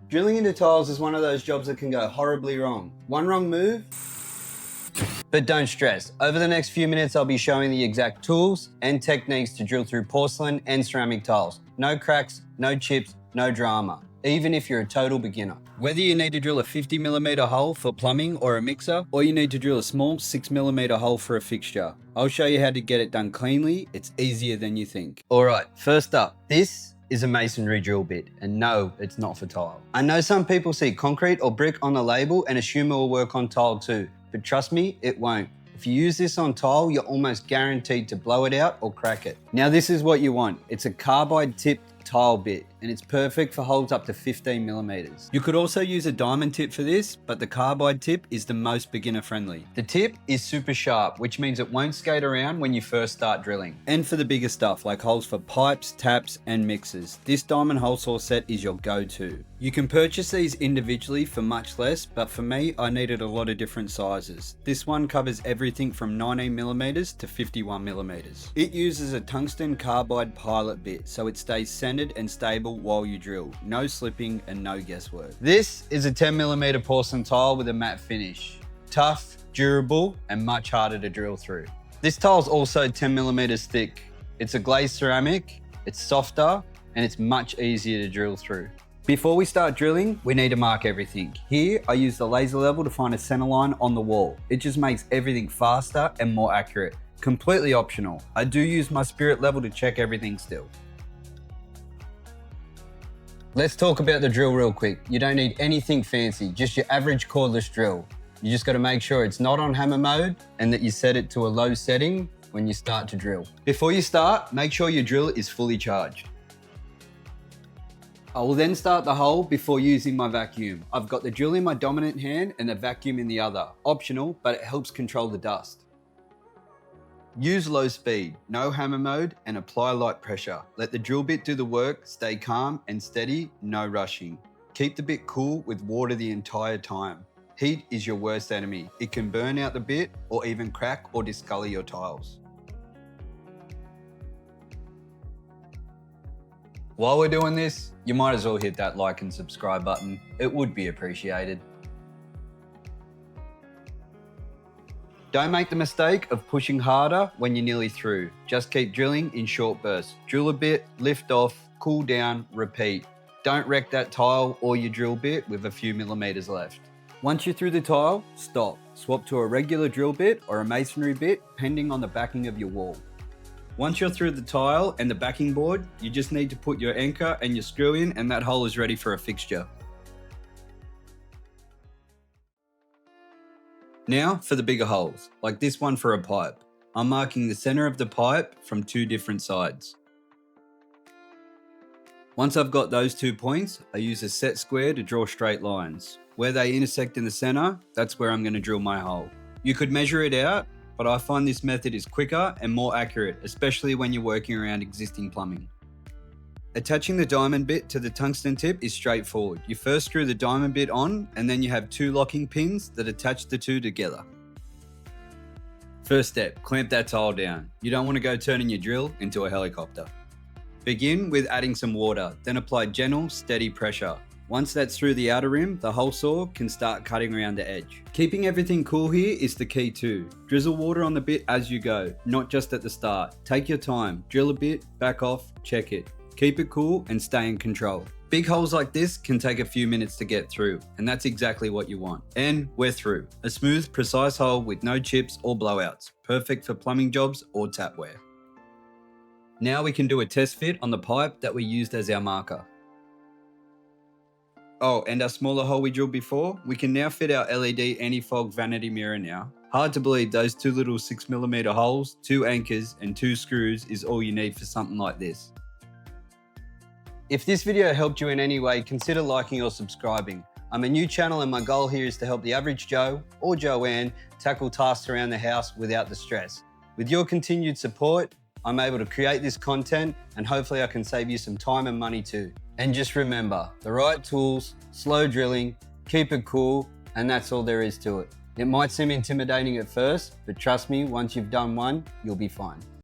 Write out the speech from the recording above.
Drilling into tiles is one of those jobs that can go horribly wrong. One wrong move, but don't stress. Over the next few minutes, I'll be showing the exact tools and techniques to drill through porcelain and ceramic tiles. No cracks, no chips, no drama, even if you're a total beginner. Whether you need to drill a 50mm hole for plumbing or a mixer, or you need to drill a small 6mm hole for a fixture, I'll show you how to get it done cleanly. It's easier than you think. All right, first up, this is a masonry drill bit, and no, it's not for tile. I know some people see concrete or brick on the label and assume it will work on tile too, but trust me, it won't. If you use this on tile, you're almost guaranteed to blow it out or crack it. Now this is what you want. It's a carbide tipped tile bit, and it's perfect for holes up to 15mm. You could also use a diamond tip for this, but the carbide tip is the most beginner friendly. The tip is super sharp, which means it won't skate around when you first start drilling. And for the bigger stuff, like holes for pipes, taps, and mixers, this diamond hole saw set is your go-to. You can purchase these individually for much less, but for me, I needed a lot of different sizes. This one covers everything from 19mm to 51mm. It uses a tungsten carbide pilot bit, so it stays centered and stable while you drill. No slipping and no guesswork. This is a 10mm porcelain tile with a matte finish. Tough, durable, and much harder to drill through. This tile is also 10mm thick. It's a glazed ceramic, it's softer, and it's much easier to drill through. Before we start drilling, we need to mark everything. Here, I use the laser level to find a center line on the wall. It just makes everything faster and more accurate. Completely optional. I do use my spirit level to check everything still. Let's talk about the drill real quick. You don't need anything fancy, just your average cordless drill. You just gotta make sure it's not on hammer mode and that you set it to a low setting when you start to drill. Before you start, make sure your drill is fully charged. I will then start the hole before using my vacuum. I've got the drill in my dominant hand and the vacuum in the other. Optional, but it helps control the dust. Use low speed, no hammer mode, and apply light pressure. Let the drill bit do the work, stay calm and steady, no rushing. Keep the bit cool with water the entire time. Heat is your worst enemy. It can burn out the bit or even crack or discolor your tiles. While we're doing this, you might as well hit that like and subscribe button. It would be appreciated. Don't make the mistake of pushing harder when you're nearly through. Just keep drilling in short bursts. Drill a bit, lift off, cool down, repeat. Don't wreck that tile or your drill bit with a few millimeters left. Once you're through the tile, stop. Swap to a regular drill bit or a masonry bit, depending on the backing of your wall. Once you're through the tile and the backing board, you just need to put your anchor and your screw in, and that hole is ready for a fixture. Now for the bigger holes, like this one for a pipe. I'm marking the center of the pipe from two different sides. Once I've got those 2 points, I use a set square to draw straight lines. Where they intersect in the center, that's where I'm going to drill my hole. You could measure it out, but I find this method is quicker and more accurate, especially when you're working around existing plumbing. Attaching the diamond bit to the tungsten tip is straightforward. You first screw the diamond bit on, and then you have 2 locking pins that attach the two together. First step, clamp that tile down. You don't want to go turning your drill into a helicopter. Begin with adding some water, then apply gentle, steady pressure. Once that's through the outer rim, the hole saw can start cutting around the edge. Keeping everything cool here is the key too. Drizzle water on the bit as you go, not just at the start. Take your time, drill a bit, back off, check it. Keep it cool and stay in control. Big holes like this can take a few minutes to get through, and that's exactly what you want. And we're through. A smooth, precise hole with no chips or blowouts. Perfect for plumbing jobs or tapware. Now we can do a test fit on the pipe that we used as our marker. Oh, and our smaller hole we drilled before, we can now fit our LED anti-fog vanity mirror now. Hard to believe those 2 little 6mm holes, 2 anchors and 2 screws is all you need for something like this. If this video helped you in any way, consider liking or subscribing. I'm a new channel and my goal here is to help the average Joe or Joanne tackle tasks around the house without the stress. With your continued support, I'm able to create this content and hopefully I can save you some time and money too. And just remember, the right tools, slow drilling, keep it cool, and that's all there is to it. It might seem intimidating at first, but trust me, once you've done one, you'll be fine.